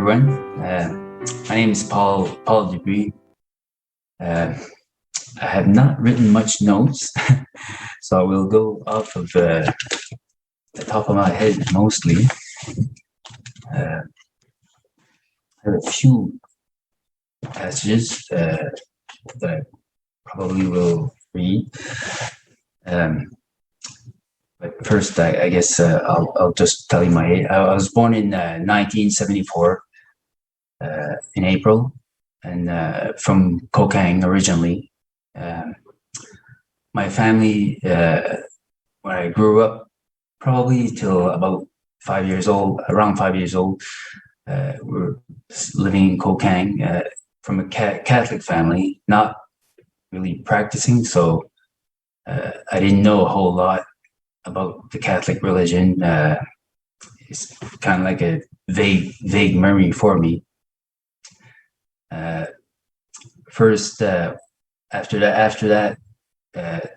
everyone. My name is Paul Dupuis. Uh, I have not written much notes, so I will go off of the top of my head mostly. I have a few passages that I probably will read. But first, I guess I'll just tell you my age. I was born in 1974 in April, and from Kokang originally. My family, when I grew up, probably till about 5 years old, around 5 years old, were living in Kokang from a Catholic family, not really practicing. So I didn't know a whole lot about the Catholic religion. It's kind of like a vague memory for me. First, after that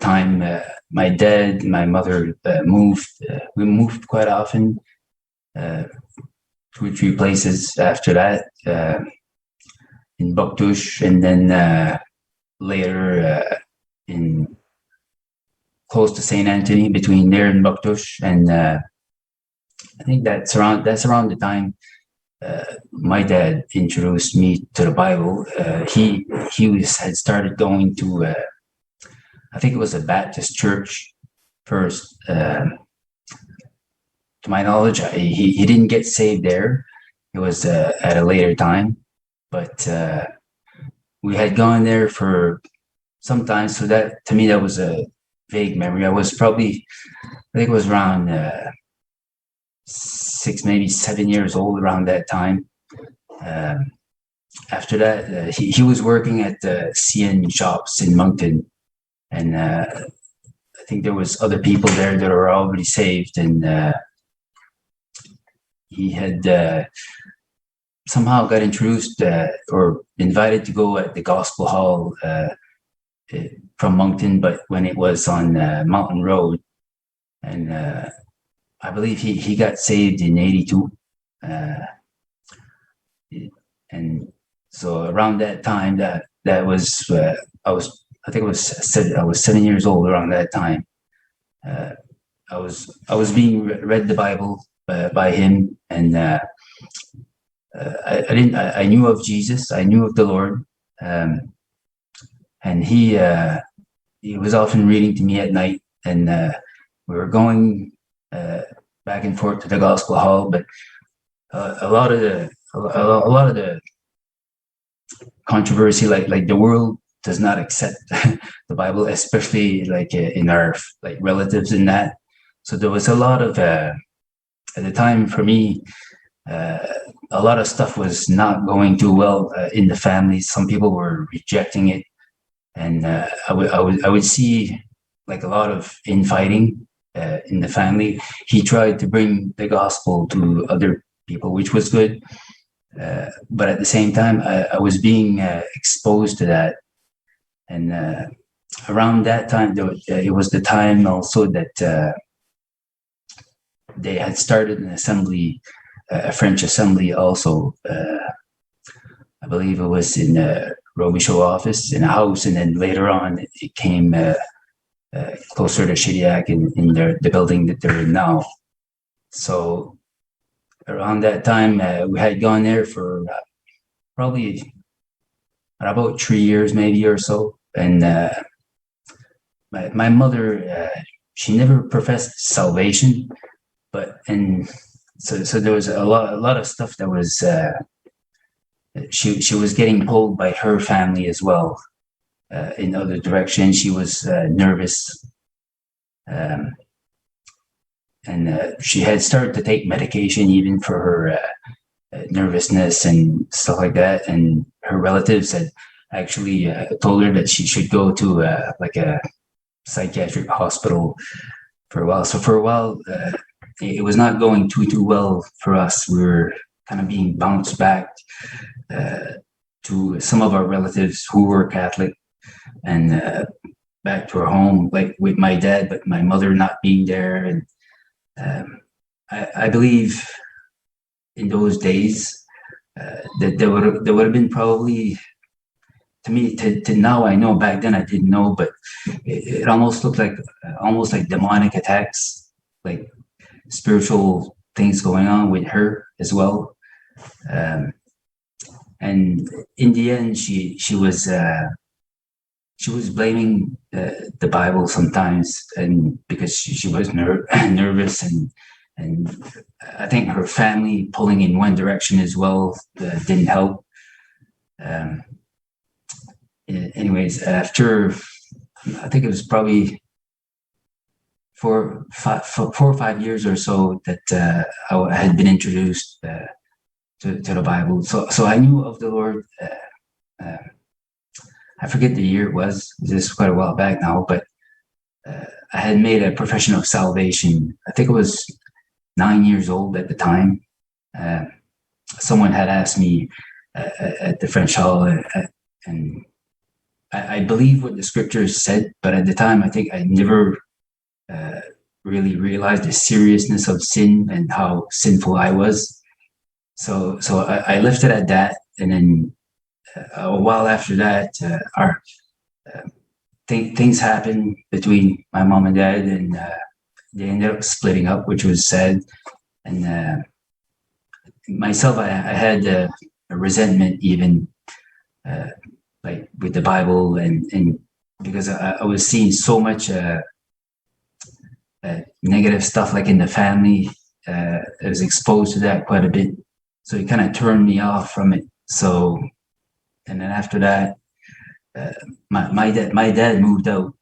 time, my dad, my mother moved. We moved quite often, 2 or 3 places after that, in Dupuis, and then later in close to Saint Anthony, between there and Dupuis, and I think that's around the time my dad introduced me to the Bible. He had started going to I think it was a Baptist church first. To my knowledge, he didn't get saved there. It was at a later time, but we had gone there for some time. So that, to me, that was a vague memory. I think it was around 6, maybe 7 years old around that time. After that, he was working at the CN shops in Moncton, and I think there was other people there that were already saved, and he had somehow got introduced or invited to go at the Gospel Hall from Moncton, but when it was on Mountain Road, and I believe he got saved in '82, and so around that time, that was I think I was 7 years old around that time. I was being read the Bible by him, and I knew of Jesus, I knew of the Lord, and he was often reading to me at night, and we were going back and forth to the Gospel Hall, but a lot of the controversy, like the world does not accept the Bible, especially like in our like relatives in that. So there was a lot of at the time for me, a lot of stuff was not going too well in the family. Some people were rejecting it, and I would see like a lot of infighting in the family. He tried to bring the gospel to other people, which was good, but at the same time, I was being exposed to that. And around that time, it was the time also that they had started an assembly, a French assembly also. I believe it was in Robichaud office in a house, and then later on it came closer to Shediac in the building that they're in now. So around that time, we had gone there for probably about 3 years, maybe, or so. And my mother, she never professed salvation, so there was a lot of stuff that was she was getting pulled by her family as well in other directions. She was nervous, and she had started to take medication even for her nervousness and stuff like that. And her relatives had actually told her that she should go to like a psychiatric hospital for a while. So for a while, it was not going too well for us. We were kind of being bounced back to some of our relatives who were Catholic, and back to our home, like with my dad, but my mother not being there. And I believe in those days, that there would have been probably, to me, to now I know, back then I didn't know, but it almost looked like almost like demonic attacks, like spiritual things going on with her as well. Um, and in the end, she was blaming the Bible sometimes, and because she was nervous, and I think her family pulling in one direction as well didn't help. Um, Anyways, after, I think it was probably 4 or 5 years or so that I had been introduced to the Bible. So I knew of the Lord. Uh, I forget the year it was. This is quite a while back now, but I had made a profession of salvation. I think it was 9 years old at the time. Uh, Someone had asked me at the French hall, and I believe what the scriptures said, but at the time, I think I never uh, really realized the seriousness of sin and how sinful I was. So I left it at that, and then a while after that, our uh, things happened between my mom and dad, and they ended up splitting up, which was sad. And myself, I had a resentment even, uh, like with the Bible, and because I was seeing so much negative stuff like in the family. I was exposed to that quite a bit, so it kind of turned me off from it. So, and then after that, uh, my dad moved out.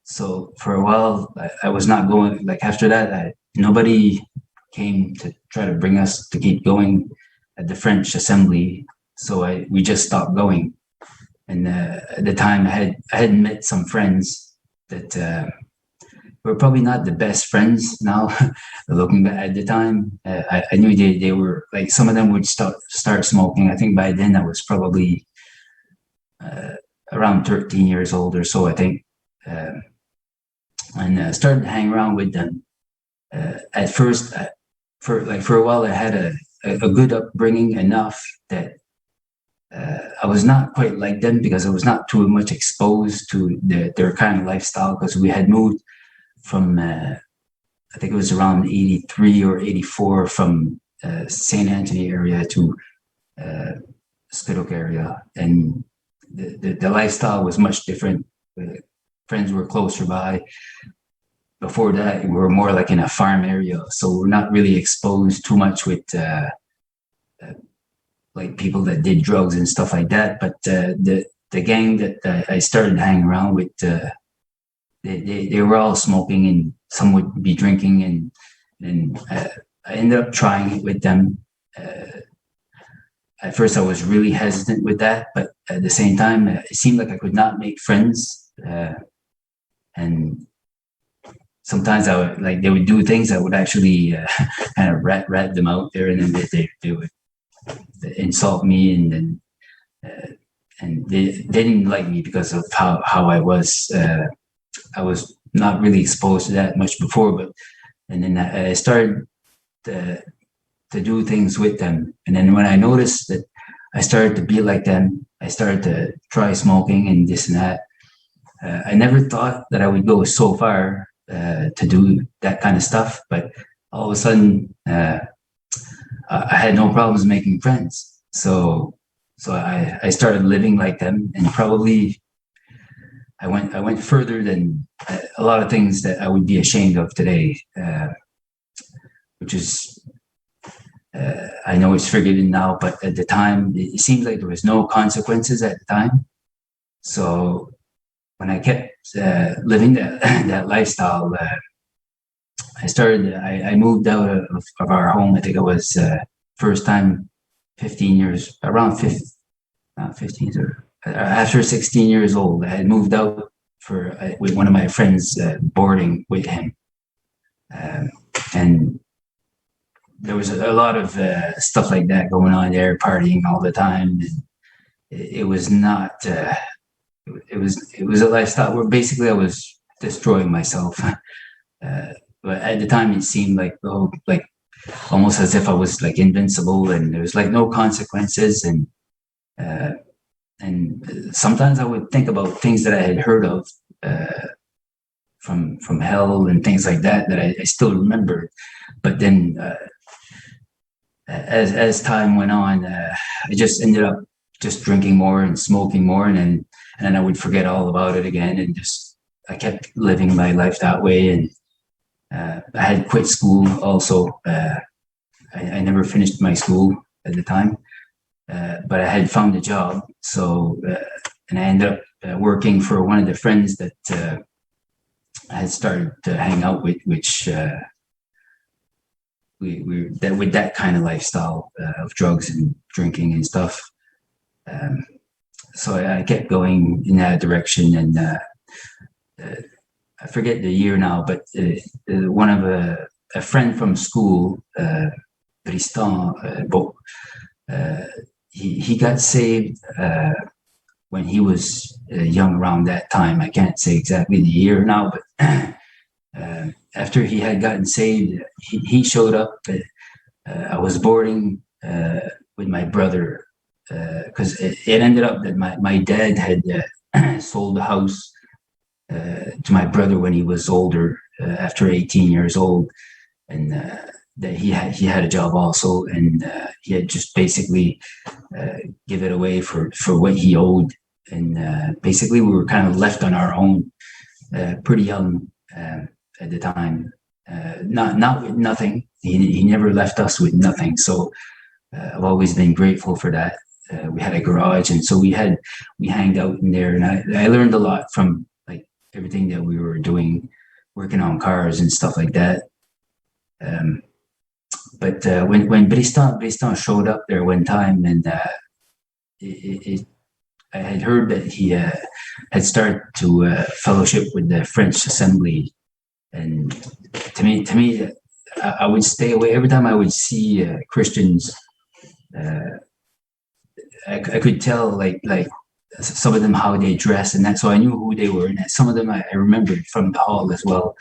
So for a while, I was not going. Like after that, nobody came to try to bring us to keep going at the French assembly. So we just stopped going. And at the time, I had met some friends that were probably not the best friends now. Looking back at the time, I knew they were like, some of them would start smoking. I think by then I was probably uh, around 13 years old or so, I think. And started to hang around with them. At first, for a while, I had a good upbringing enough that I was not quite like them because I was not too much exposed to their kind of lifestyle, because we had moved from I think it was around 83 or 84, from St. Anthony area to uh, Skiddook area, and the lifestyle was much different. Friends were closer by. Before that, we were more like in a farm area, so we're not really exposed too much with like people that did drugs and stuff like that. But the gang that I started hanging around with, they were all smoking, and some would be drinking, and I ended up trying it with them. At first, I was really hesitant with that, but at the same time, it seemed like I could not make friends, and sometimes I would, like, they would do things that would actually kind of rat them out there, and then they would insult me, and then and they didn't like me because of how I was. I was not really exposed to that much before, but and then I started to do things with them, and then when I noticed that I started to be like them, I started to try smoking and this and that. I never thought that I would go so far to do that kind of stuff, but all of a sudden, I had no problems making friends. So I started living like them, and probably I went further than a lot of things that I would be ashamed of today, which is, I know it's forgiven now, but at the time it seems like there was no consequences at the time. So when I kept living that lifestyle, I moved out of our home. I think it was first time 15 years, around 15, not 15, or after 16 years old. I had moved out with one of my friends, boarding with him. And there was a lot of stuff like that going on there, partying all the time. It was not, it was a lifestyle where basically I was destroying myself. But at the time, it seemed like, oh, like almost as if I was like invincible, and there was like no consequences. Uh, and sometimes I would think about things that I had heard of from hell and things like that I still remember. But then as time went on, I just ended up just drinking more and smoking more, and then I would forget all about it again, and just I kept living my life that way. And I had quit school also. I never finished my school at the time, but I had found a job. So, and I ended up working for one of the friends that I had started to hang out with, which we that with that kind of lifestyle of drugs and drinking and stuff. Um, so I kept going in that direction, and I forget the year now, but one of a friend from school, Tristan, he got saved when he was young, around that time. I can't say exactly the year now, but after he had gotten saved, he showed up. I was boarding with my brother because it ended up that my dad had sold the house to my brother when he was older, after 18 years old, and that he had a job also, and he had just basically give it away for what he owed, and basically we were kind of left on our own, pretty young at the time, not with nothing. He never left us with nothing, so I've always been grateful for that. We had a garage, and so we hanged out in there, and I learned a lot from like everything that we were doing, working on cars and stuff like that. Um, but when Bristan showed up there one time, and it, I had heard that he had started to fellowship with the French Assembly, and to me, I would stay away every time I would see Christians. Uh, I could tell like some of them how they dress and that, so I knew who they were, and some of them I remembered from the hall as well,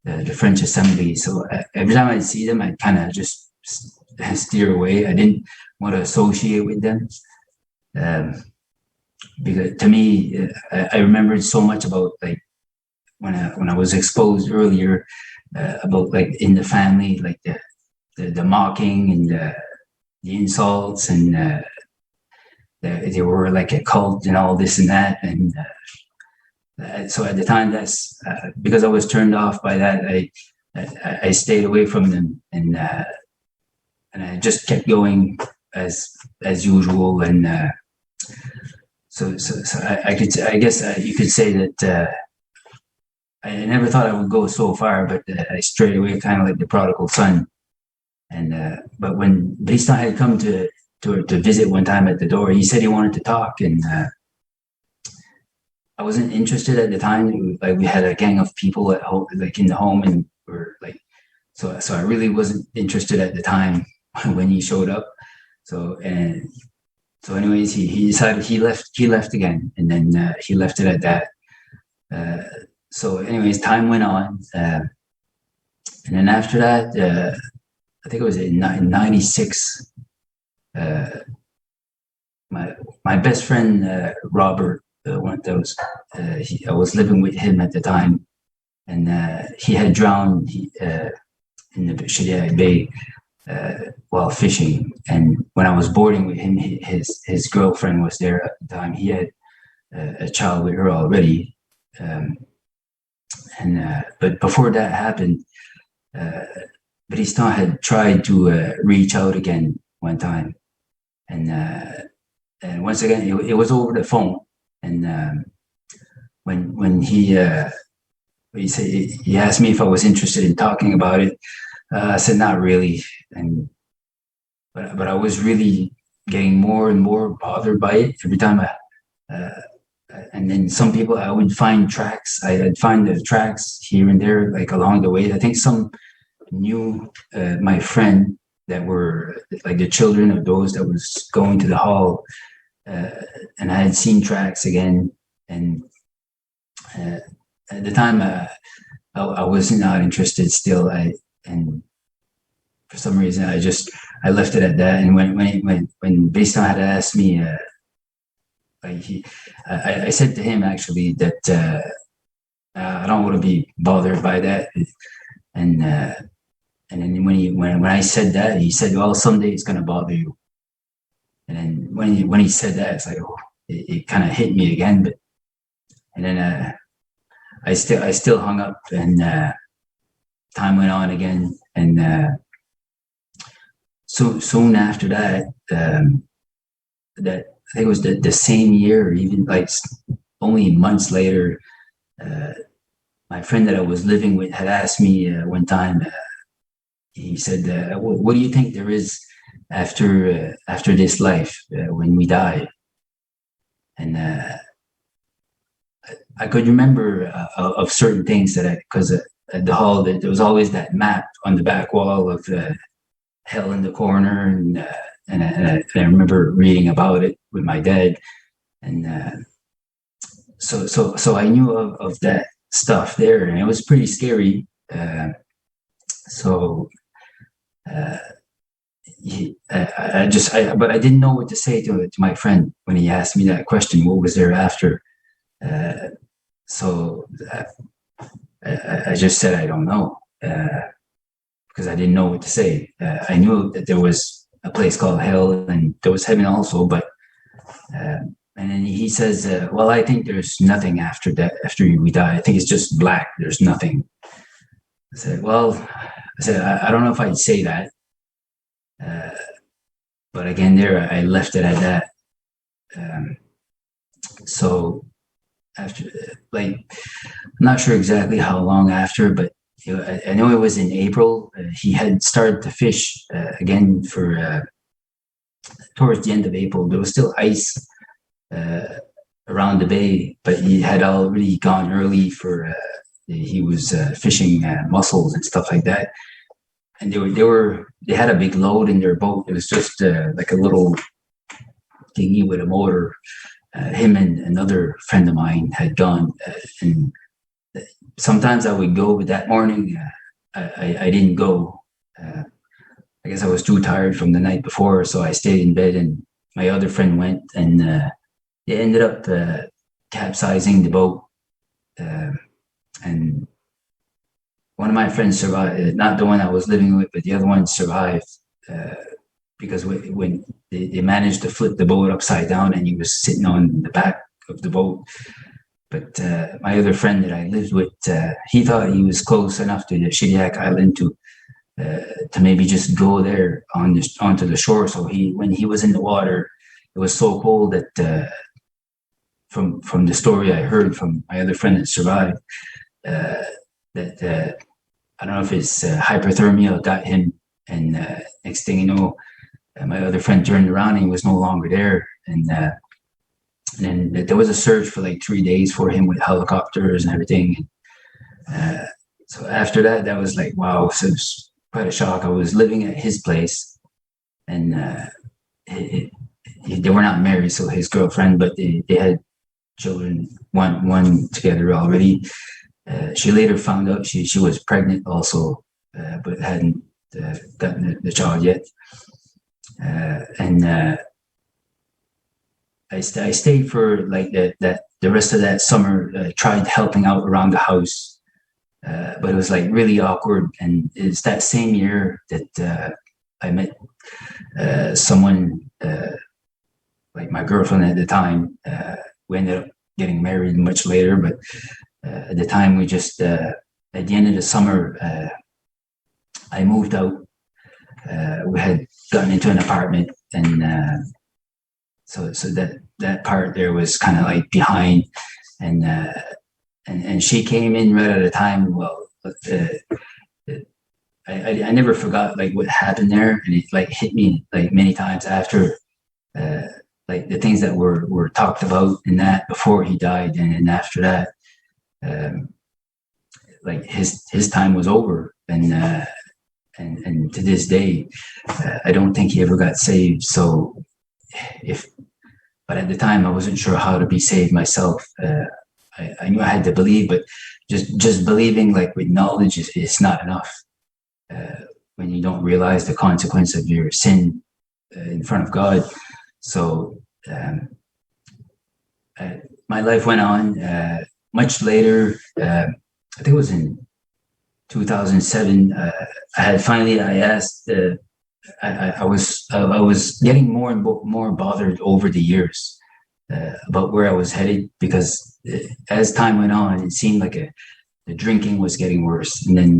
the French Assembly. So every time I'd see them, I'd kind of just steer away. I didn't want to associate with them. Um, because to me, I remembered so much about like when I was exposed earlier, about like in the family, like the mocking and the insults, and they were like a cult and all this and that. And so at the time, that's because I was turned off by that. I stayed away from them, and I just kept going as usual. And so I guess you could say that I never thought I would go so far, but I strayed away, kind of like the prodigal son. And but when Tristan had come to visit one time at the door, he said he wanted to talk, and I wasn't interested at the time. Like we had a gang of people at home, like in the home, and we're like, so I really wasn't interested at the time when he showed up. So anyways, he decided he left again, and then he left it at that. Uh, so anyways, time went on, and then after that, I think it was in '96. Uh, my best friend Robert, one of those, I was living with him at the time, and he had drowned in the Shadia Bay while fishing. And when I was boarding with him, his girlfriend was there at the time. He had a child with her already, um, and but before that happened, uh, Tristan had tried to reach out again one time, and once again it was over the phone. And when he said he asked me if I was interested in talking about it, I said not really, and but I was really getting more and more bothered by it every time uh, and then some people I would find tracks. I'd find the tracks here and there, like along the way. I think some knew my friend that were like the children of those that was going to the hall, uh, and I had seen tracks again. And uh, at the time, I was not interested still. And for some reason, I left it at that. And when Basin had asked me, like I said to him actually that I don't want to be bothered by that. And and then when I said that, he said, "Well, someday it's gonna bother you." And then when he said that, it's like, oh, it kind of hit me again. But and then I still hung up, and time went on again, and so soon after that, that I think it was the same year, or even like only months later, uh, my friend that I was living with had asked me one time. He said, what do you think there is after this life when we die?" And I could remember of certain things that because at the hall there was always that map on the back wall of hell in the corner, and I remember reading about it with my dad, and so I knew of that stuff there, and it was pretty scary. So uh, but I didn't know what to say to my friend when he asked me that question. What was there after? Uh, so I just said I don't know because I didn't know what to say. I knew that there was a place called hell and there was heaven also, but and then he says, "Well, I think there's nothing after that. After we die, I think it's just black. There's nothing." I said, "Well," I said, I don't know if I'd say that." Uh, but again, there I left it at that. Um, so after, like, I'm not sure exactly how long after, but I know it was in April. He had started to fish again for towards the end of April. There was still ice uh, around the bay, but he had already gone early for. He was fishing mussels and stuff like that, and they had a big load in their boat. It was just like a little dinghy with a motor. Him and another friend of mine had gone, and sometimes I would go, but that morning I didn't go. I guess I was too tired from the night before, so I stayed in bed. And my other friend went, and they ended up capsizing the boat. And one of my friends survived, not the one I was living with, but the other one survived because when they managed to flip the boat upside down, and he was sitting on the back of the boat. But my other friend that I lived with, he thought he was close enough to the Shediac Island to maybe just go there onto the shore. So when he was in the water, it was so cold that from the story I heard from my other friend that survived, that I don't know if it's hypothermia got him, and next thing you know, my other friend turned around and he was no longer there, and then there was a search for like 3 days for him with helicopters and everything. So after that, that was like, wow, so it was quite a shock. I was living at his place, and they were not married, so his girlfriend, but they had children, one together already. She later found out she was pregnant also, but hadn't gotten the child yet. And I stayed for like the rest of that summer. Tried helping out around the house, but it was like really awkward. And it's that same year that I met someone like my girlfriend at the time. We ended up getting married much later, but at the time we just at the end of the summer I moved out. We had gotten into an apartment, and so that part there was kind of like behind, and and she came in right at a time. Well, I never forgot like what happened there, and it like hit me like many times after. Like the things that were talked about in that before he died, and after that, like his time was over, and to this day, I don't think he ever got saved. So but at the time I wasn't sure how to be saved myself. I knew I had to believe, but just believing like with knowledge is not enough. when you don't realize the consequence of your sin in front of God. So my life went on much later. I think it was in 2007. I asked. I was getting more and more bothered over the years about where I was headed, because as time went on, it seemed like the drinking was getting worse, and then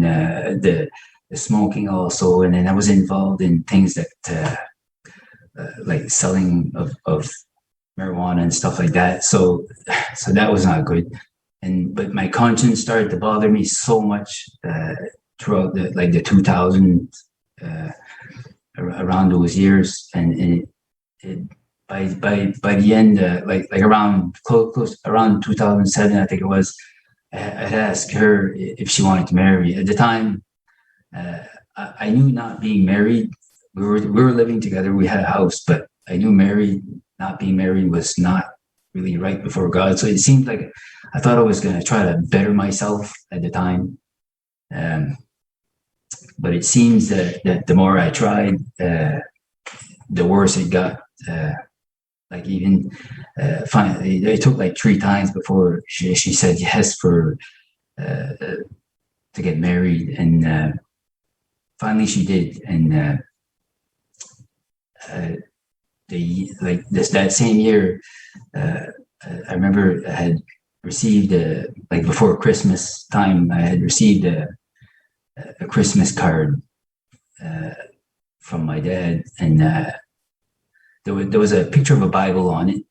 the smoking also, and then I was involved in things that like selling of marijuana and stuff like that. So that was not good. But my conscience started to bother me so much throughout the 2000s, around those years, and by the end, like around close around 2007, I think it was. I had asked her if she wanted to marry me. At the time, I knew not being married. We were living together. We had a house, but I knew not being married was not really right before God. So it seemed like I thought I was going to try to better myself at the time. But it seems that the more I tried, the worse it got. Like even finally, it took like 3 times before she said yes for to get married, and finally she did. And that same year, I remember I had received like before Christmas time, I had received a Christmas card from my dad, and there was a picture of a Bible on it.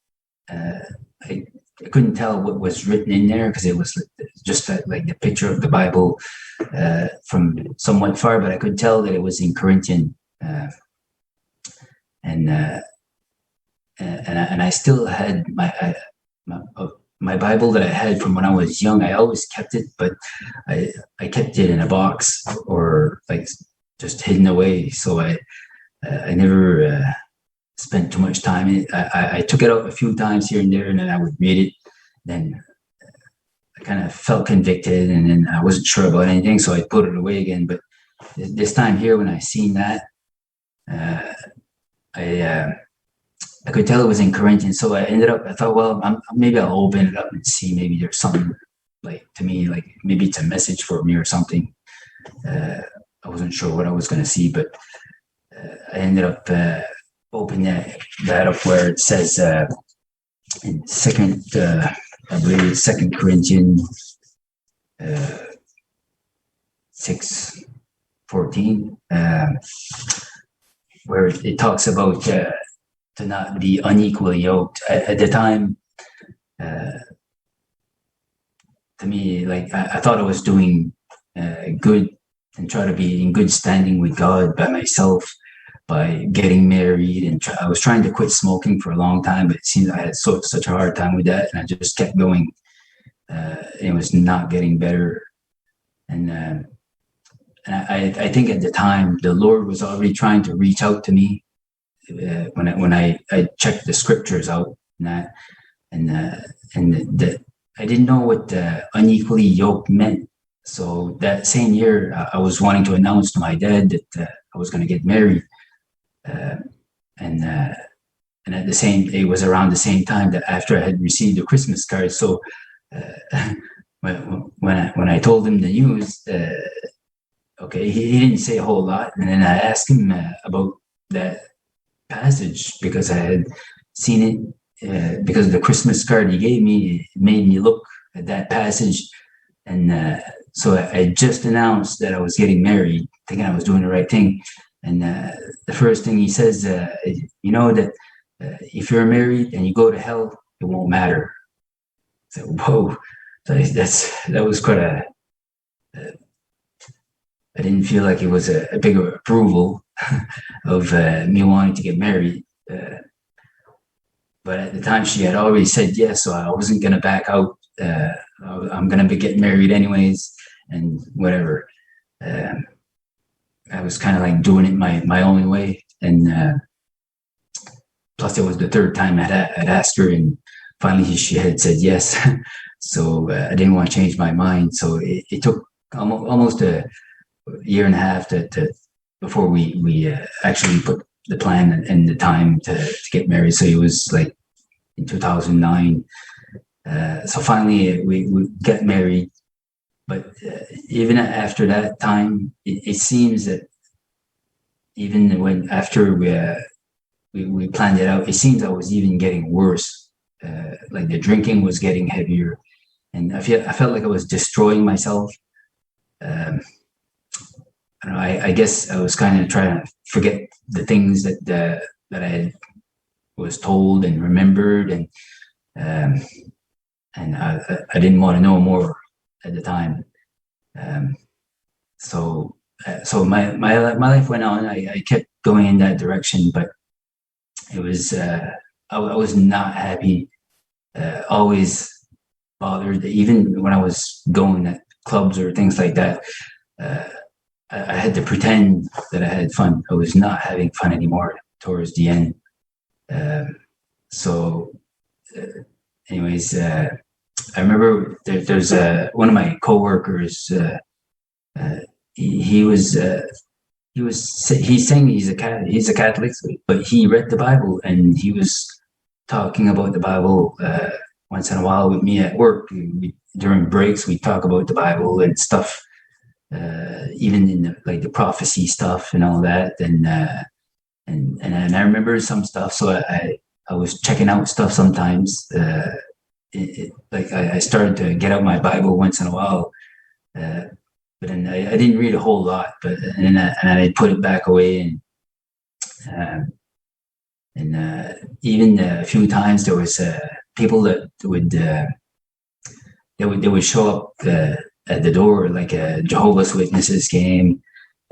I couldn't tell what was written in there because it was just like the picture of the Bible from somewhat far, but I could tell that it was in Corinthian, and I still had my Bible that I had from when I was young. I always kept it, but I kept it in a box or like just hidden away. So I never spent too much time in it. I took it out a few times here and there, and then I would read it. Then I kind of felt convicted, and then I wasn't sure about anything, so I put it away again. But this time here, when I seen that, I could tell it was in Corinthians. So I thought, well, maybe I'll open it up and see. Maybe there's something like to me, like maybe it's a message for me or something. I wasn't sure what I was going to see, but I ended up opening that up where it says in I believe it's 2 Corinthians 6:14, where it talks about to not be unequally yoked. At the time, to me, like I thought I was doing good and try to be in good standing with God by myself by getting married, and I was trying to quit smoking for a long time, but it seemed I had such a hard time with that, and I just kept going. It was not getting better, and I think at the time the Lord was already trying to reach out to me when I checked the scriptures out and that, and that I didn't know what unequally yoked meant. So that same year, I was wanting to announce to my dad that I was going to get married. And at the same, it was around the same time that after I had received the Christmas card. So when I told him the news, okay, he didn't say a whole lot, and then I asked him about that passage because I had seen it because of the Christmas card he gave me. It made me look at that passage, and so I just announced that I was getting married, thinking I was doing the right thing. And the first thing he says, you know that if you're married and you go to hell, it won't matter. So whoa, that was quite a. I didn't feel like it was a big approval of me wanting to get married. But at the time, she had already said yes, so I wasn't going to back out. I'm going to be getting married anyways, and whatever. I was kind of like doing it my own way, and plus it was the third time I'd asked her, and finally she had said yes. So I didn't want to change my mind. So it took almost a year and a half to before we actually put the plan and the time to get married. So it was like in 2009. So finally we get married. But even after that time, it seems that even when after we planned it out, it seems I was even getting worse. Like the drinking was getting heavier, and I felt like I was destroying myself. Um, I don't know. I guess I was kind of trying to forget the things that I was told and remembered, um, and I didn't want to know more at the time. Um, so my life went on. I kept going in that direction, but it was I was not happy. Always bothered, even when I was going at clubs or things like that. Uh, I had to pretend that I had fun. I was not having fun anymore towards the end. Um, so, uh, anyways, I remember there's one of my coworkers. Uh, he was he's saying he's a Catholic, but he read the Bible and he was talking about the Bible once in a while with me at work. During breaks, we talk about the Bible and stuff, even in like the prophecy stuff and all that. And I remember some stuff, so I was checking out stuff sometimes. Like I started to get out my Bible once in a while. Uh, but then I didn't read a whole lot, but and I put it back away, um, and even a few times there was people that they would show up at the door like a Jehovah's Witnesses game,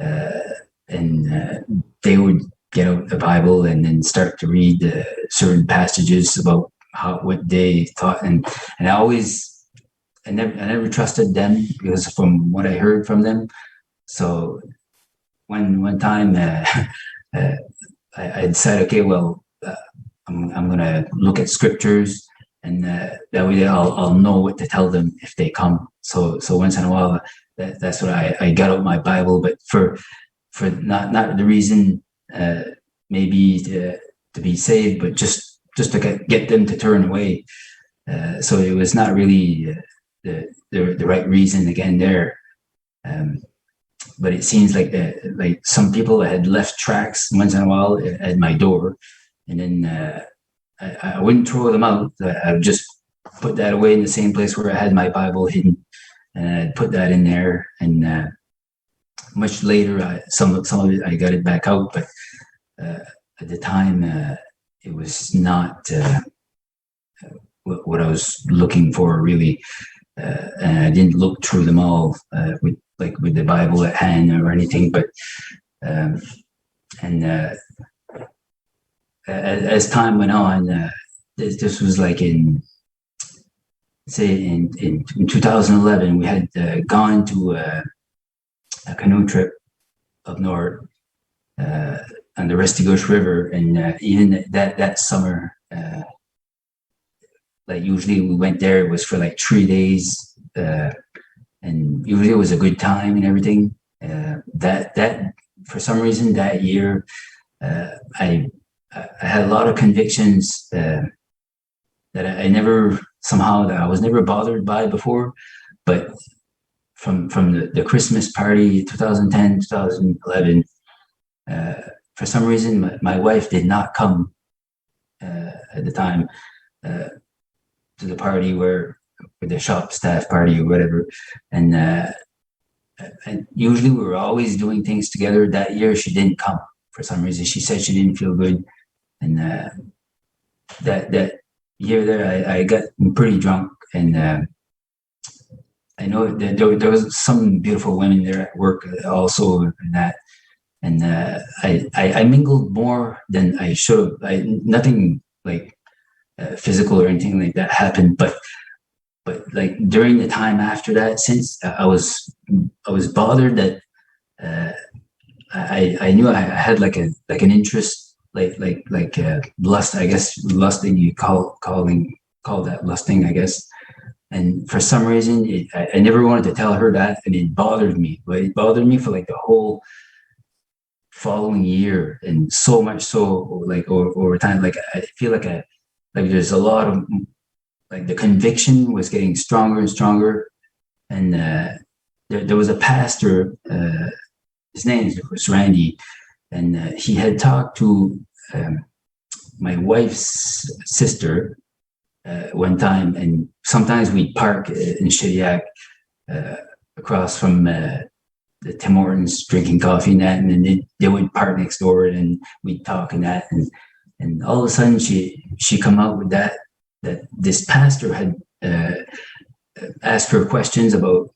uh, and they would get out the Bible and then start to read certain passages about how what they thought, and I never trusted them because from what I heard from them. So one time uh, I decided, okay, well, I'm gonna look at scriptures, and that way I'll know what to tell them if they come. So once in a while, that's what I got out my Bible, but for not the reason uh, maybe to be saved, but just to get them to turn away. So it was not really the right reason again there. Um, but it seems like some people had left tracks once in a while at my door, and then I wouldn't throw them out. I would just put that away in the same place where I had my Bible hidden, and I'd put that in there. And much later, some of it I got it back out, but uh, at the time it was not what I was looking for really. And I didn't look through them all with the Bible at hand or anything. But um, and as time went on, this was like in say in 2011, we had gone to a canoe trip up north uh, on the Restigouche River, and even that summer. Like usually we went there, it was for like 3 days, and usually it was a good time and everything. That for some reason that year, uh, I I had a lot of convictions that I never somehow that I was never bothered by before, but from the Christmas party 2010 2011, for some reason my wife did not come at the time. Uh, to the party where with the shop staff party or whatever, and usually we were always doing things together. That year she didn't come for some reason. She said she didn't feel good, and that year there I got pretty drunk, and I know that there was some beautiful women there at work also, and that. And I mingled more than I should have. Nothing like physical or anything like that happened, but like during the time after that, since I was bothered that uh, I knew I had like an interest lust, I guess lusting, you call that lusting, I guess. And for some reason I never wanted to tell her that, and it bothered me, but it bothered me for like the whole following year, and so much so, like over time, like I feel like like there's a lot of, like, the conviction was getting stronger and stronger. And there was a pastor, his name was Randy, and he had talked to um, my wife's sister one time, and sometimes we'd park in Shediac, uh, across from the Tim Hortons, drinking coffee and that, and then they would park next door, and we'd talk and that, and all of a sudden she come out with that this pastor had asked her questions about.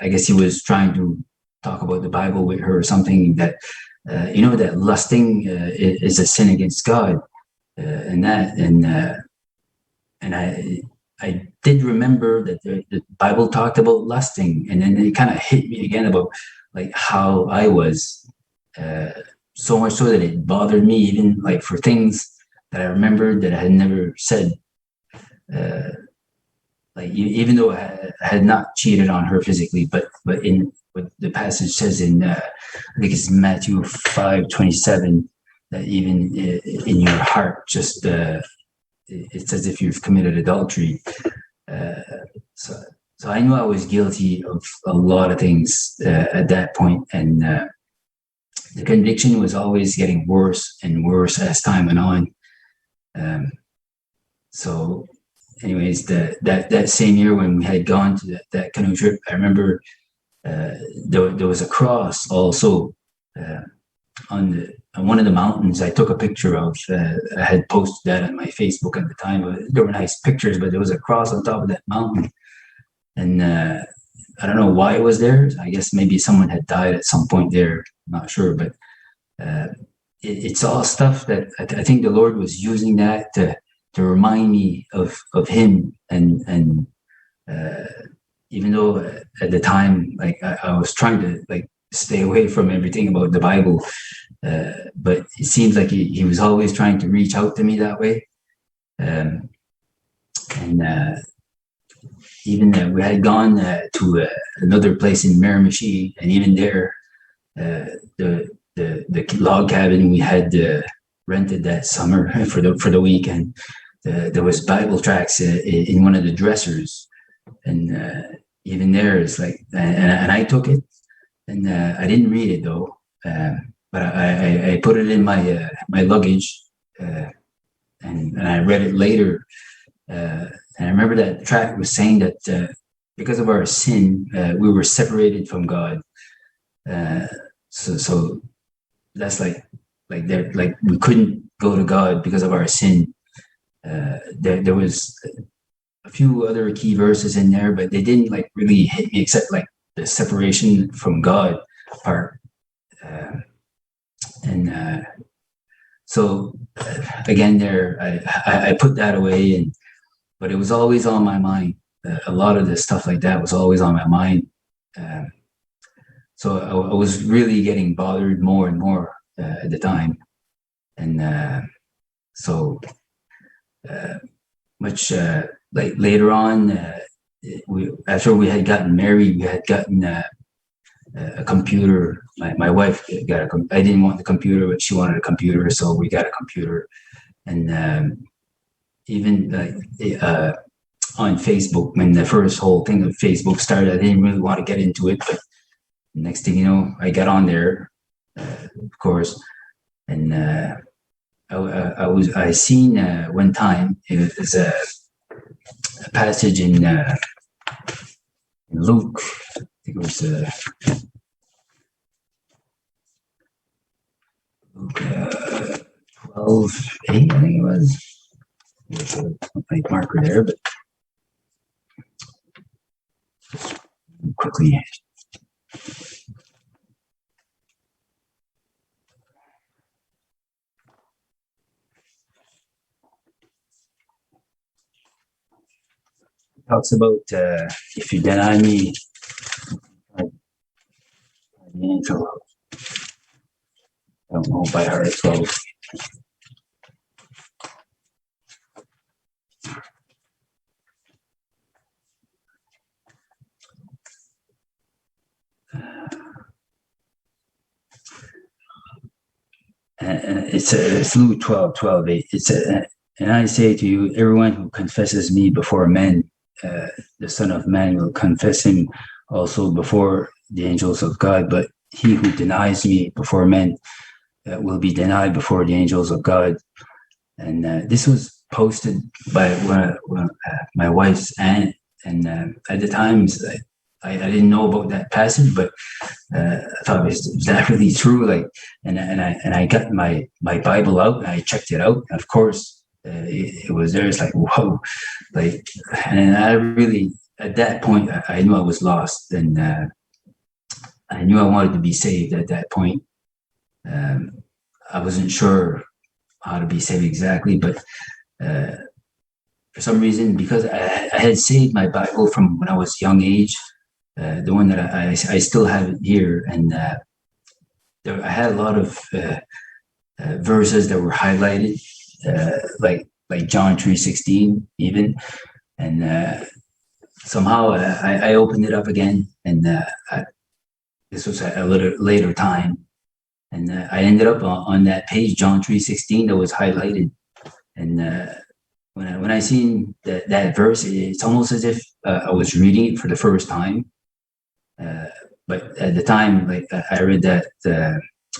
I guess he was trying to talk about the Bible with her, or something, that that lusting is a sin against God, and that, and I did remember that the Bible talked about lusting, and then it kind of hit me again about, like, how I was, uh, so much so that it bothered me, even like for things that I remembered that I had never said. Uh, like, even though I had not cheated on her physically, but in what the passage says in, I think it's Matthew 5:27, that even in your heart, just it's as if you've committed adultery. Uh, so, so I knew I was guilty of a lot of things at that point, and the conviction was always getting worse and worse as time went on. Um, so, anyways, that same year when we had gone to that canoe trip, I remember there was a cross also uh, on one of the mountains. I took a picture of. I had posted that on my Facebook at the time. There were nice pictures, but there was a cross on top of that mountain, and I don't know why it was there. I guess maybe someone had died at some point there. I'm not sure, but uh, it's all stuff that I think the Lord was using that to remind me of Him, and uh, even though at the time, like, I was trying to, like, stay away from everything about the Bible, but it seems like he was always trying to reach out to me that way. Um, and even we had gone to another place in Miramichi, and even there, the log cabin we had rented that summer for the weekend, there was Bible tracts in one of the dressers, and even there is like, and I took it, and I didn't read it though, but I put it in my luggage, uh, and I read it later. And I remember that tract was saying that because of our sin, we were separated from God. Uh, so that's like there, like, we couldn't go to God because of our sin. There was a few other key verses in there, but they didn't, like, really hit me, except like the separation from God part. Uh, and so again, there I put that away, and but it was always on my mind. A lot of the stuff like that was always on my mind. Uh, so I was really getting bothered more and more at the time, and so uh, much like later on, after we had gotten married, we had gotten a computer. My wife got I didn't want the computer, but she wanted a computer, so we got a computer. And even on Facebook, when the first whole thing of Facebook started, I didn't really want to get into it, but next thing you know, I got on there, of course, and I seen one time, it was a passage in Luke. I think it was Luke 12:8. I think it was. There's a marker there, but quickly. Talks about if you deny me, I don't know by heart 12. it's Luke 12:8. And I say to you, everyone who confesses me before men, the Son of Man will confess him also before the angels of God. But he who denies me before men will be denied before the angels of God. And this was posted by my wife's aunt. And at the times, I didn't know about that passage, but I thought, was that really true? Like, and I got my Bible out and I checked it out. And of course, it was there. It's like, whoa, like, and I really, at that point, I knew I was lost, and I knew I wanted to be saved at that point. I wasn't sure how to be saved exactly, but for some reason, because I had saved my Bible from when I was young age, the one that I still have it here, and I had a lot of verses that were highlighted, like John 3:16 even, and somehow I opened it up again, and this was a little later time, and I ended up on that page, John 3:16, that was highlighted, and when I seen that verse, it's almost as if I was reading it for the first time. But at the time, like I read that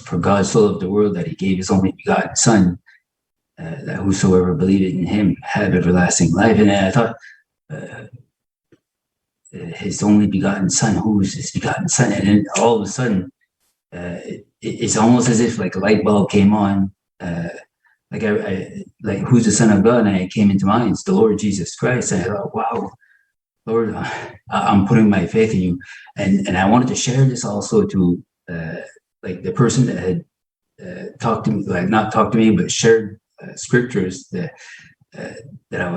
for God so loved the world that he gave his only begotten Son, that whosoever believeth in him have everlasting life. And I thought, his only begotten Son, who is his begotten Son? And then all of a sudden, it's almost as if like a light bulb came on. Like like who's the Son of God? And it came into mind, it's the Lord Jesus Christ. And I thought, wow, Lord, I'm putting my faith in you, and I wanted to share this also to like the person that had talked to me, like not talked to me, but shared scriptures that that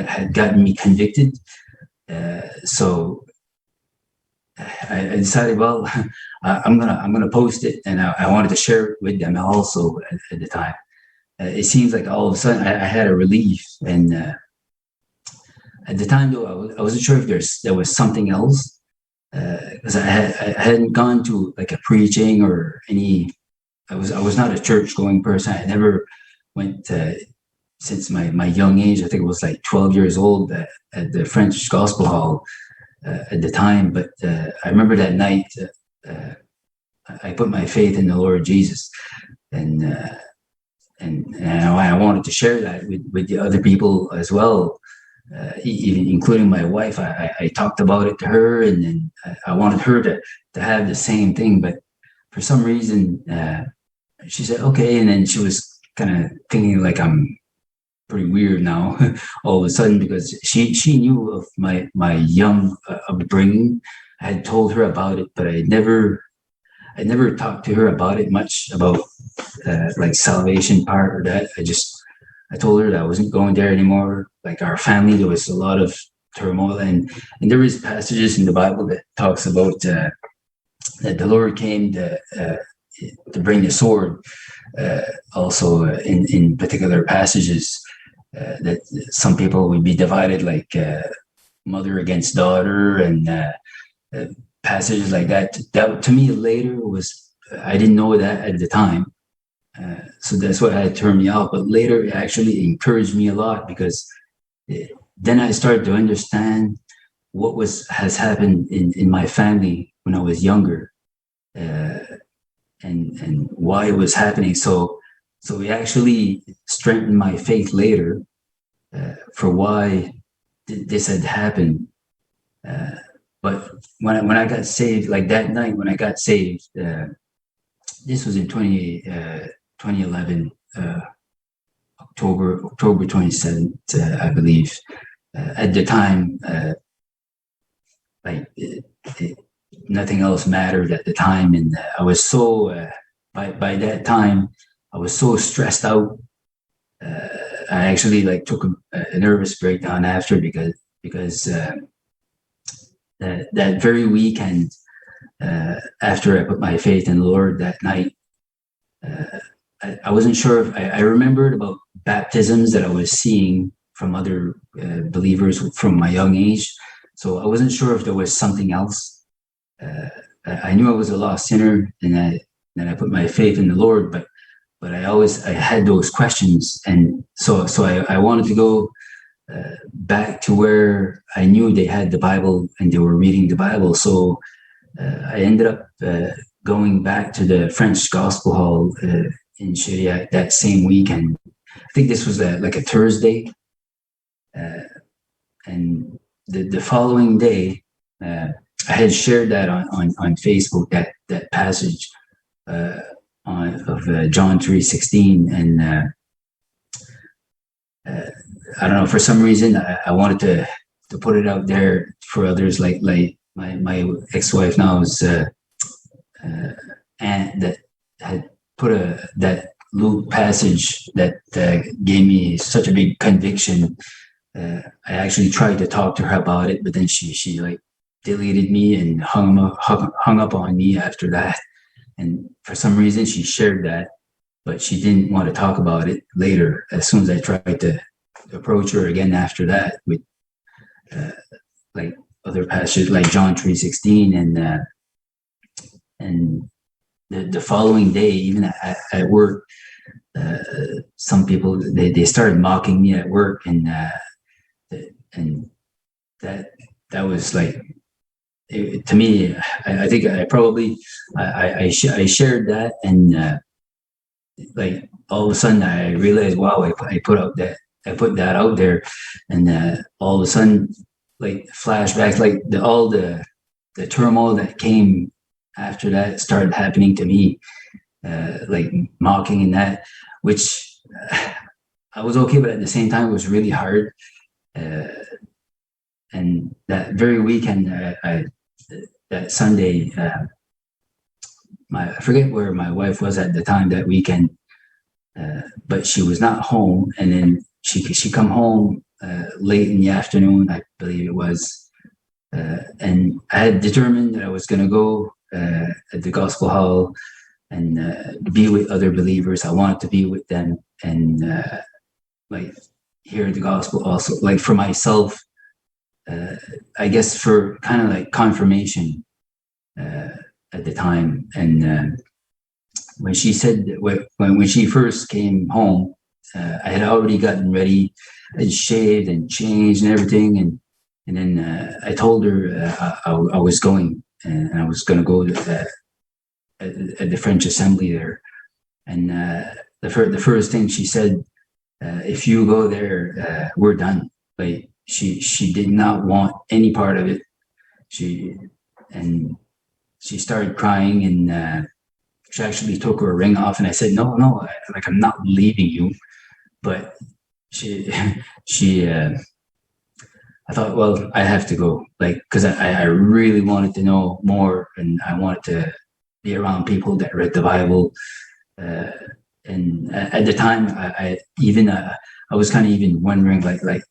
had gotten me convicted. So I decided, well, I'm gonna post it, and I wanted to share it with them also at the time. It seems like all of a sudden I had a relief, and at the time, though, I wasn't sure if there was something else, because I hadn't gone to like a preaching or any. I was not a church going person. I never went since my young age. I think it was like 12 years old at the French Gospel Hall at the time. But I remember that night I put my faith in the Lord Jesus, and I wanted to share that with the other people as well. Even including my wife, I talked about it to her, and then I wanted her to have the same thing. But for some reason, she said okay, and then she was kind of thinking like I'm pretty weird now, all of a sudden, because she knew of my young upbringing. I had told her about it, but I never talked to her about it much, about like salvation part or that. I told her that I wasn't going there anymore. Like our family, there was a lot of turmoil, and there is passages in the Bible that talks about that the Lord came to bring the sword. Also, in particular passages, that some people would be divided, like mother against daughter, and passages like that. That to me later was, I didn't know that at the time. So that's what had turned me off. But later, it actually encouraged me a lot, because then I started to understand what has happened in my family when I was younger, and why it was happening. So it actually strengthened my faith later for why this had happened. But when I got saved, like that night when I got saved, this was in 2011, October 27th, I believe. At the time, like nothing else mattered at the time, and I was so by that time I was so stressed out. I actually like took a nervous breakdown after, because that very weekend, after I put my faith in the Lord that night, I wasn't sure if I remembered about baptisms that I was seeing from other believers from my young age. So I wasn't sure if there was something else. I knew I was a lost sinner, and then I put my faith in the Lord. But I had those questions, and so I wanted to go back to where I knew they had the Bible and they were reading the Bible. So I ended up going back to the French Gospel Hall in Shariah that same weekend. I think this was like a Thursday, and the following day, I had shared that on Facebook, that passage of John 3:16, and I don't know, for some reason I wanted to put it out there for others, like my ex-wife now is aunt that had put that Luke passage that gave me such a big conviction. I actually tried to talk to her about it, but then she like deleted me and hung up on me after that. And for some reason, she shared that, but she didn't want to talk about it later. As soon as I tried to approach her again after that with uh, like other passages, like John 3:16, and the following day, even at work, uh, some people they started mocking me at work, and that that was like to me. I think I probably I shared that, and like all of a sudden I realized, wow, I put that out there, and all of a sudden, like flashbacks, like all the turmoil that came after that started happening to me, like mocking and that, which I was okay, but at the same time it was really hard. Uh, and that very weekend, that Sunday, I forget where my wife was at the time that weekend, but she was not home. And then she come home late in the afternoon, I believe it was, and I had determined that I was going to go at the gospel hall and be with other believers. I wanted to be with them and like hear the gospel also, like for myself. I guess for kind of like confirmation uh, at the time. And when she said when she first came home, I had already gotten ready, I shaved and changed and everything, and then I told her I was going and I was going to go to at the French Assembly there, and the first thing she said, if you go there, we're done. Like she did not want any part of it. She and she started crying, and she actually took her ring off, and I said, no, like I'm not leaving you. But she she I thought, well, I have to go, like, because I really wanted to know more, and I wanted to be around people that read the Bible. Uh, and at the time, I even I was kind of even wondering, like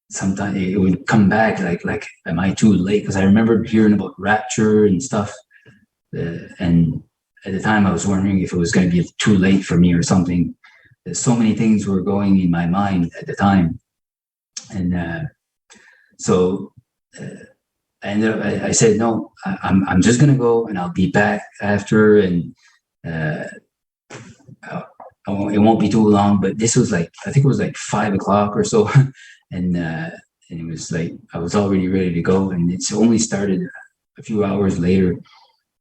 sometimes it would come back, like am I too late? Because I remember hearing about rapture and stuff, and at the time I was wondering if it was going to be too late for me or something. So many things were going in my mind at the time, and so I ended up. I said no. I'm just gonna go, and I'll be back after, and uh, it won't be too long. But this was like I think it was like 5 o'clock or so, and it was like I was already ready to go, and it's only started a few hours later.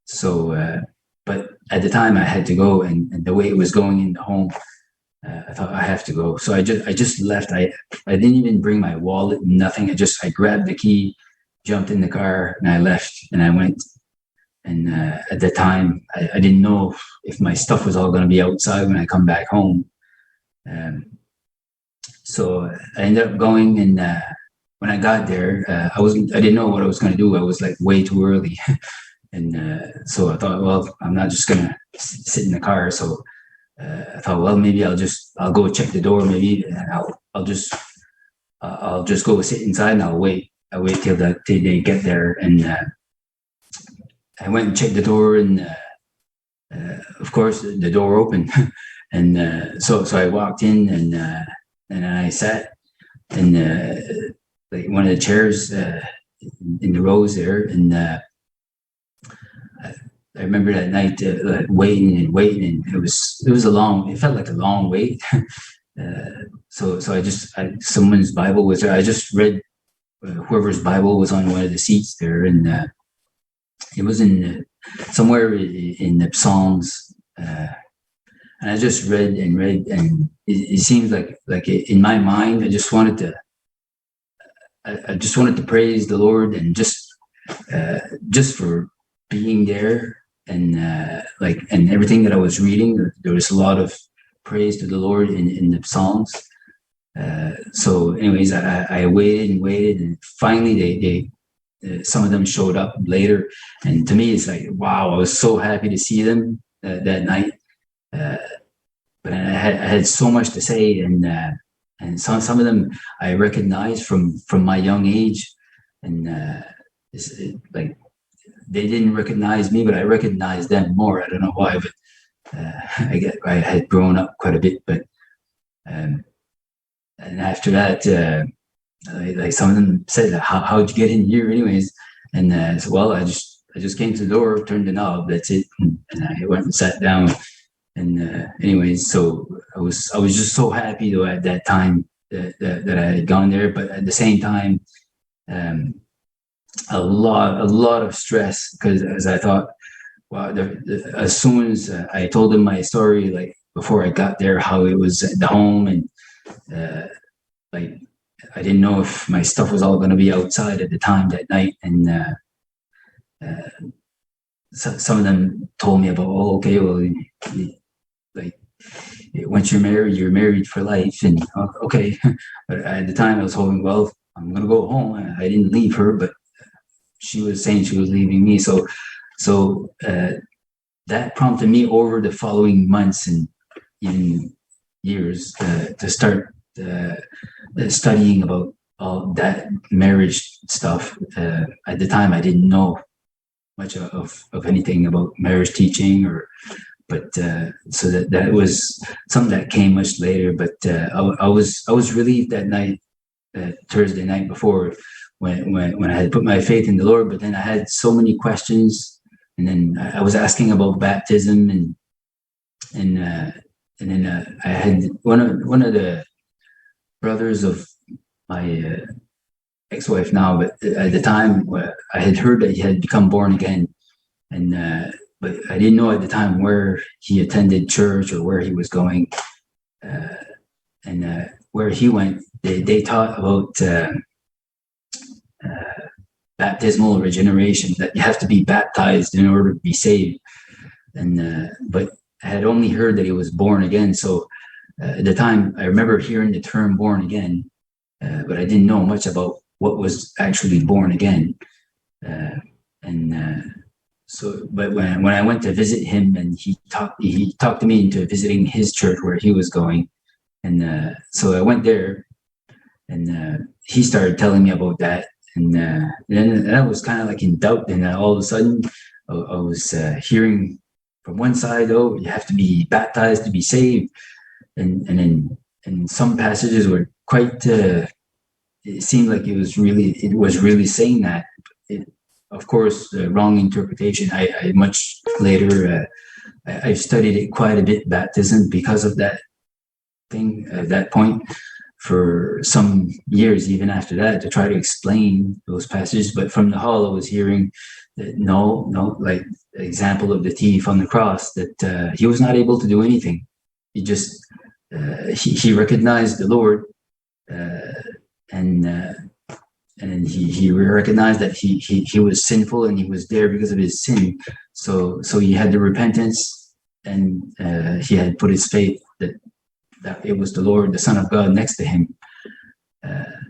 So, but at the time I had to go, and the way it was going in the home, I thought I have to go. So I just left. I didn't even bring my wallet, nothing. I grabbed the key, jumped in the car, and I left. And I went. And at the time, I didn't know if my stuff was all going to be outside when I come back home. Um, so I ended up going, and when I got there, I didn't know what I was going to do. I was like way too early, and so I thought, well, I'm not just going to sit in the car. So I thought, well, maybe I'll go check the door, maybe, and I'll just go sit inside and I'll wait. I wait till they get there, and I went and checked the door, and of course the door opened, and so I walked in, and I sat in like one of the chairs in the rows there, and I remember that night like waiting and waiting, and it felt like a long wait. So someone's Bible was there. I just read whoever's Bible was on one of the seats there, and it was in somewhere in the Psalms, and I just read and read, and it seems like in my mind, I just wanted to praise the Lord, and just for being there, and and everything that I was reading, there was a lot of praise to the Lord in the Psalms. So, anyways, I waited and waited, and finally they some of them showed up later, and to me, it's like, wow, I was so happy to see them that night. Uh, but I had so much to say, and some of them I recognized from my young age, and like they didn't recognize me, but I recognized them more. I don't know why, but I had grown up quite a bit, but um, and after that, like some of them said, how'd you get in here, anyways? And so, well, I just came to the door, turned the knob, that's it, and I went and sat down. And anyways, so I was just so happy though at that time that I had gone there, but at the same time, um, a lot of stress, because as I thought, wow, as soon as I told them my story, like before I got there, how it was at the home, and uh, like I didn't know if my stuff was all going to be outside at the time that night, and uh, some of them told me about, oh, okay, well, like once you're married for life, and okay, but at the time I was hoping, well, I'm going to go home. I didn't leave her, but she was saying she was leaving me, so that prompted me over the following months and even years to start studying about all that marriage stuff. At the time, I didn't know much of anything about marriage teaching, but so that was something that came much later. But I was relieved that night, Thursday night before, when I had put my faith in the Lord. But then I had so many questions, and then I was asking about baptism, and uh, and then I had one of the brothers of my ex-wife now, but at the time I had heard that he had become born again, and but I didn't know at the time where he attended church or where he was going, uh, and where he went. They taught about baptismal regeneration, that you have to be baptized in order to be saved, and but I had only heard that he was born again. So at the time, I remember hearing the term born again, but I didn't know much about what was actually born again. Uh, and so, but when I went to visit him, and he talked to me into visiting his church where he was going, and so I went there, and he started telling me about that, and then I was kind of like in doubt, and all of a sudden, I was hearing from one side, oh, you have to be baptized to be saved, and then and some passages were quite. It seemed like it was really saying that. It, of course, the wrong interpretation. I much later I've studied it quite a bit, baptism, because of that thing at that point, for some years, even after that, to try to explain those passages. But from the hall, I was hearing that no, like the example of the thief on the cross, that he was not able to do anything. He just he recognized the Lord, uh, and he recognized that he was sinful, and he was there because of his sin. So he had the repentance, and he had put his faith that it was the Lord, the Son of God, next to him.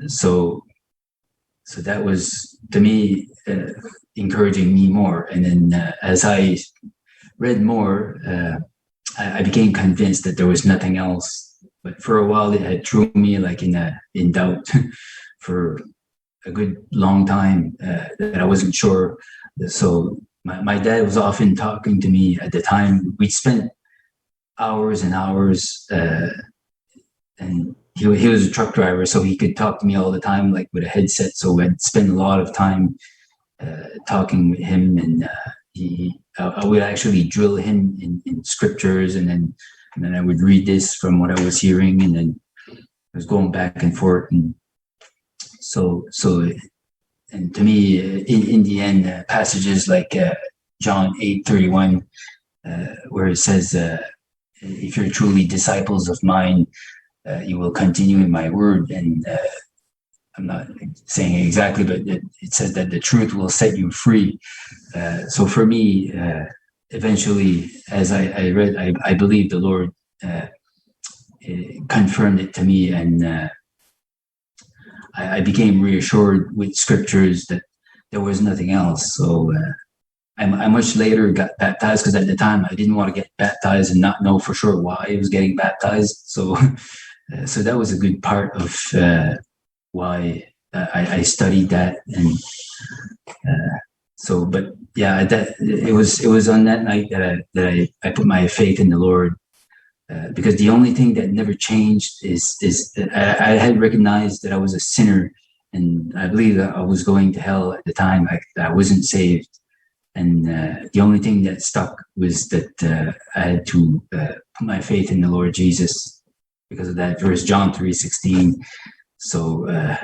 So that was, to me, encouraging me more. And then as I read more, I became convinced that there was nothing else. But for a while, it had threw me like in doubt for a good long time, that I wasn't sure. So my dad was often talking to me at the time. We'd spent hours and hours, and he was a truck driver, so he could talk to me all the time, like with a headset. So I'd spend a lot of time talking with him, and I would actually drill him in scriptures, and then I would read this from what I was hearing, and then I was going back and forth, and so and to me, in the end, passages like John 8:31, where it says, "If you're truly disciples of mine, you will continue in my word," and I'm not saying it exactly, but it says that the truth will set you free. So for me, eventually, as I read, I believe the Lord uh, confirmed it to me, and I became reassured with scriptures that there was nothing else. So I much later got baptized, because at the time I didn't want to get baptized and not know for sure why I was getting baptized. So so that was a good part of why I studied that, and so. But yeah, that it was on that night that I put my faith in the Lord, because the only thing that never changed is that I had recognized that I was a sinner, and I believe that I was going to hell at the time. I wasn't saved, and the only thing that stuck was that I had to put my faith in the Lord Jesus because of that verse, John 3:16. So I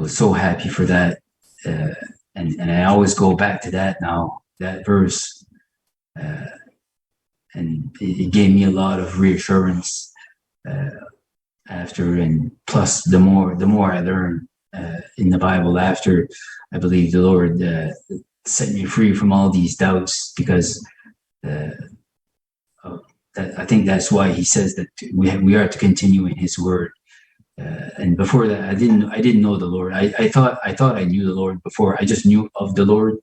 was so happy for that, uh, and I always go back to that now, that verse, uh, and it gave me a lot of reassurance uh, after, and plus the more I learn in the Bible after, I believe the Lord set me free from all these doubts, because uh, I think that's why He says that we are to continue in His Word. And before that, I didn't know the Lord. I thought I knew the Lord before. I just knew of the Lord,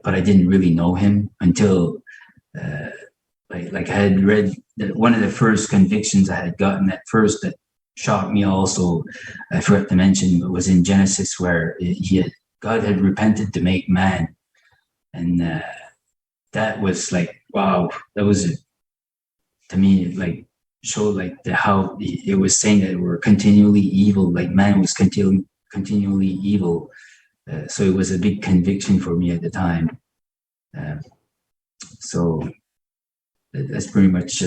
but I didn't really know Him until uh, like I had read that one of the first convictions I had gotten at first that shocked me. Also, I forgot to mention, it was in Genesis, where God had repented to make man, and that was like, wow. That was, to me, like, showed like how it was saying that we're continually evil, like man was continually evil. So it was a big conviction for me at the time. Uh, so that's pretty much.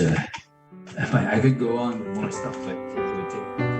I could go on with more stuff, but it would take